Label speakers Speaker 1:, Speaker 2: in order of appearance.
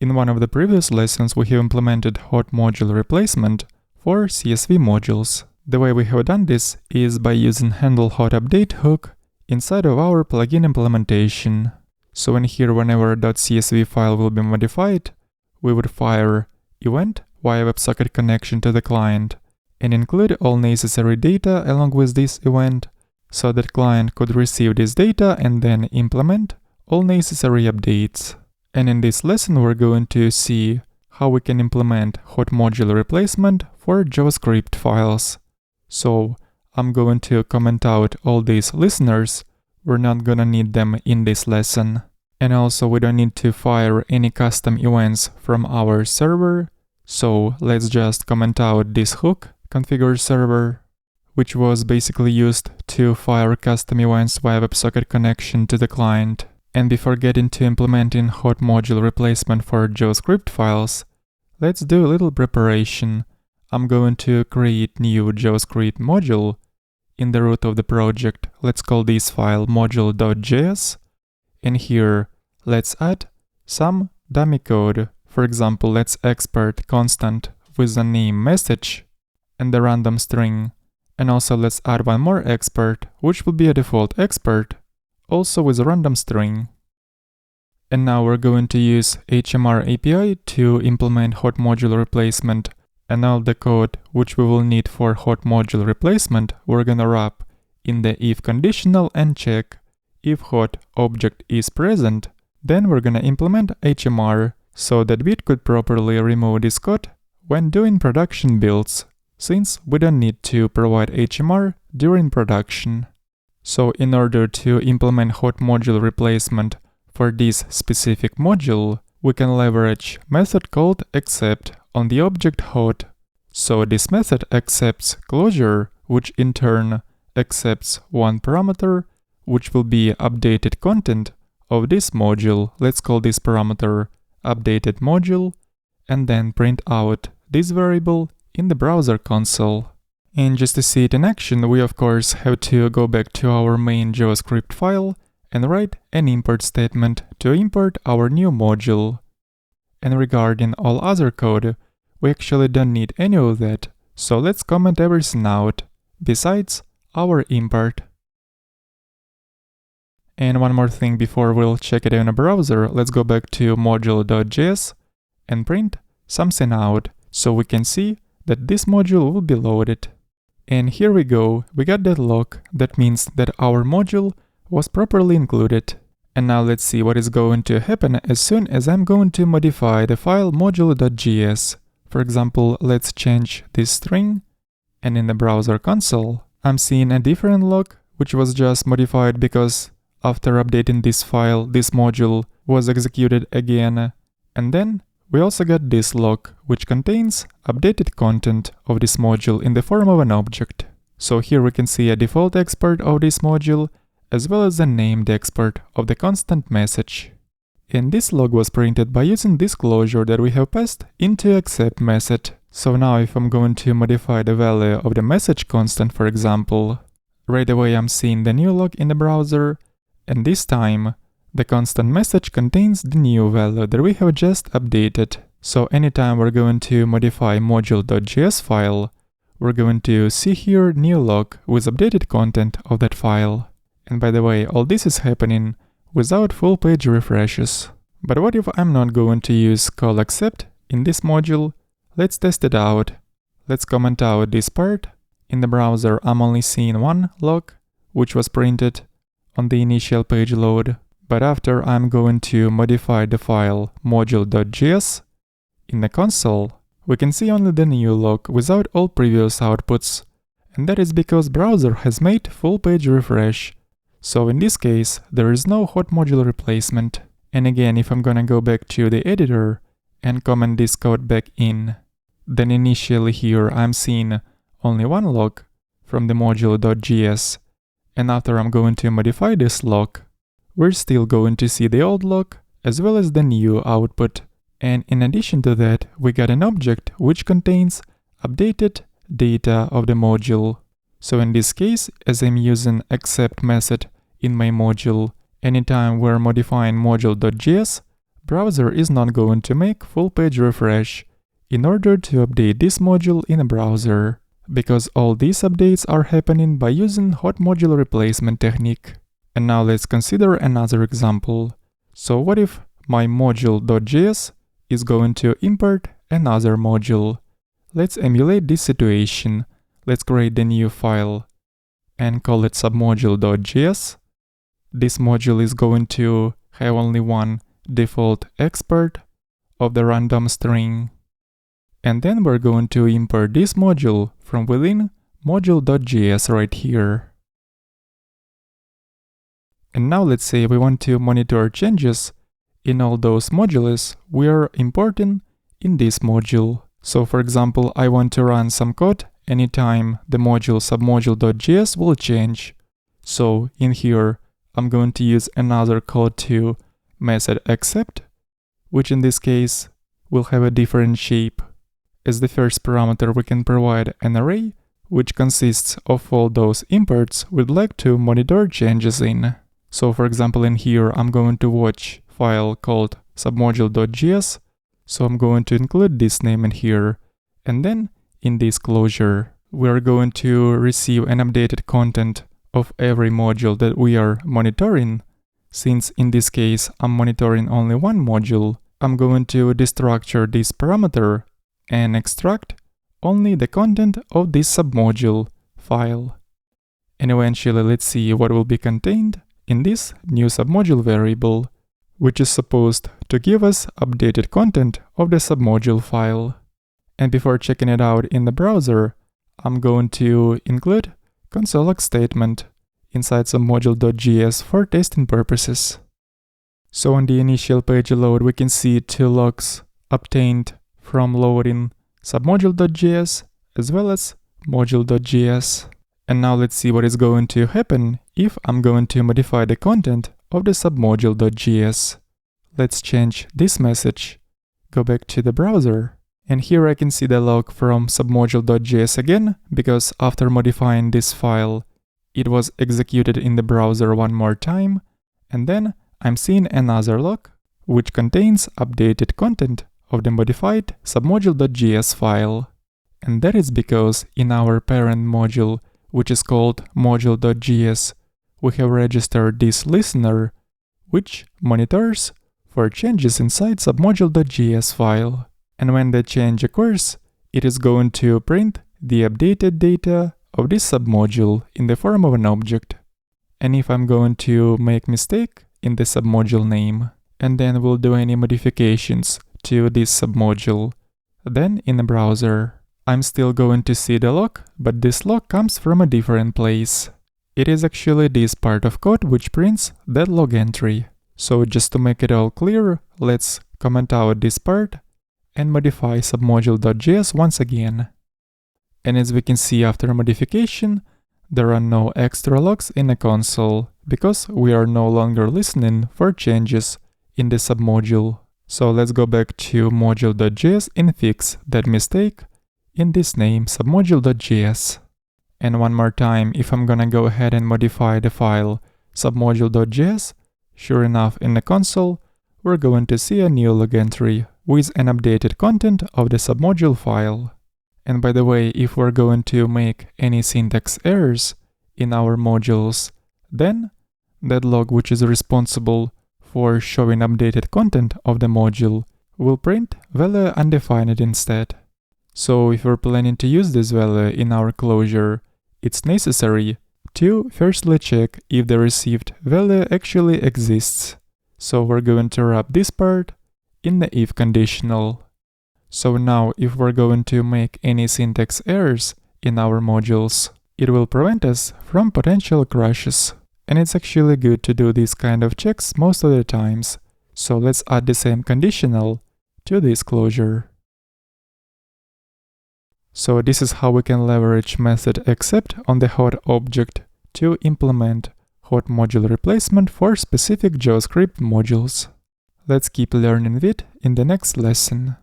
Speaker 1: In one of the previous lessons, we have implemented hot module replacement for CSV modules. The way we have done this is by using handle hot update hook inside of our plugin implementation. So in here, whenever .csv file will be modified, we would fire event via WebSocket connection to the client and include all necessary data along with this event so that client could receive this data and then implement all necessary updates. And in this lesson, we're going to see how we can implement hot module replacement for JavaScript files. So I'm going to comment out all these listeners. We're not gonna need them in this lesson. And also we don't need to fire any custom events from our server. So let's just comment out this hook, configure server, which was basically used to fire custom events via WebSocket connection to the client. And before getting to implementing hot module replacement for JavaScript files, let's do a little preparation. I'm going to create new JavaScript module in the root of the project. Let's call this file module.js. And here, let's add some dummy code. For example, let's export constant with the name message and the random string. And also let's add one more export, which will be a default export, also with a random string. And now we're going to use HMR API to implement hot module replacement. And all the code which we will need for hot module replacement, we're gonna wrap in the if conditional and check if hot object is present. Then we're gonna implement HMR so that Vite could properly remove this code when doing production builds, since we don't need to provide HMR during production. So in order to implement hot module replacement for this specific module, we can leverage method called accept on the object hot. So this method accepts closure, which in turn accepts one parameter, which will be updated content of this module. Let's call this parameter updated module, and then print out this variable in the browser console. And just to see it in action, we of course have to go back to our main JavaScript file and write an import statement to import our new module. And regarding all other code, we actually don't need any of that, so let's comment everything out, besides our import. And one more thing before we'll check it in a browser, let's go back to module.js and print something out so we can see that this module will be loaded. And here we go, we got that log, that means that our module was properly included. And now let's see what is going to happen as soon as I'm going to modify the file module.js. For example, let's change this string, and in the browser console, I'm seeing a different log, which was just modified because after updating this file, this module was executed again. And then we also got this log, which contains updated content of this module in the form of an object. So here we can see a default export of this module, as well as a named export of the constant message. And this log was printed by using this closure that we have passed into accept method. So now if I'm going to modify the value of the message constant, for example, right away I'm seeing the new log in the browser, and this time the constant message contains the new value that we have just updated. So anytime we're going to modify module.js file, we're going to see here new log with updated content of that file. And by the way, all this is happening without full page refreshes. But what if I'm not going to use call accept in this module? Let's test it out. Let's comment out this part. In the browser, I'm only seeing one log, which was printed on the initial page load. But after I'm going to modify the file module.js, in the console, we can see only the new log without all previous outputs. And that is because browser has made full page refresh. So in this case, there is no hot module replacement. And again, if I'm gonna go back to the editor and comment this code back in, then initially here I'm seeing only one log from the module.js. And after I'm going to modify this log, we're still going to see the old log as well as the new output. And in addition to that, we got an object which contains updated data of the module. So in this case, as I'm using accept method in my module, anytime we're modifying module.js, browser is not going to make full page refresh in order to update this module in a browser, because all these updates are happening by using hot module replacement technique. And now let's consider another example. So what if my module.js is going to import another module? Let's emulate this situation. Let's create a new file and call it submodule.js. This module is going to have only one default export of the random string. And then we're going to import this module from within module.js right here. And now let's say we want to monitor changes in all those modules we are importing in this module. So for example, I want to run some code anytime the module submodule.js will change. So in here, I'm going to use another code to method accept, which in this case will have a different shape. As the first parameter, we can provide an array which consists of all those imports we'd like to monitor changes in. So for example, in here, I'm going to watch file called submodule.js. So I'm going to include this name in here. And then in this closure, we're going to receive an updated content of every module that we are monitoring. Since in this case, I'm monitoring only one module, I'm going to destructure this parameter and extract only the content of this submodule file. And eventually, let's see what will be contained in this new submodule variable, which is supposed to give us updated content of the submodule file. And before checking it out in the browser, I'm going to include console log statement inside submodule.js for testing purposes. So on the initial page load, we can see two logs obtained from loading submodule.js as well as module.js. And now let's see what is going to happen if I'm going to modify the content of the submodule.js. Let's change this message, go back to the browser, and here I can see the log from submodule.js again, because after modifying this file, it was executed in the browser one more time, and then I'm seeing another log, which contains updated content of the modified submodule.js file. And that is because in our parent module, which is called module.js, we have registered this listener, which monitors for changes inside submodule.js file. And when the change occurs, it is going to print the updated data of this submodule in the form of an object. And if I'm going to make mistake in the submodule name, and then we'll do any modifications to this submodule, then in the browser, I'm still going to see the log, but this log comes from a different place. It is actually this part of code which prints that log entry. So just to make it all clear, let's comment out this part and modify submodule.js once again. And as we can see after modification, there are no extra logs in the console, because we are no longer listening for changes in the submodule. So let's go back to module.js and fix that mistake in this name submodule.js. And one more time, if I'm gonna go ahead and modify the file submodule.js, sure enough in the console, we're going to see a new log entry with an updated content of the submodule file. And by the way, if we're going to make any syntax errors in our modules, then that log which is responsible for showing updated content of the module will print value undefined instead. So if we're planning to use this value in our closure, it's necessary to firstly check if the received value actually exists. So we're going to wrap this part in the if conditional. So now if we're going to make any syntax errors in our modules, it will prevent us from potential crashes. And it's actually good to do these kind of checks most of the times. So let's add the same conditional to this closure. So this is how we can leverage method accept on the hot object to implement hot module replacement for specific JavaScript modules. Let's keep learning Vite in the next lesson.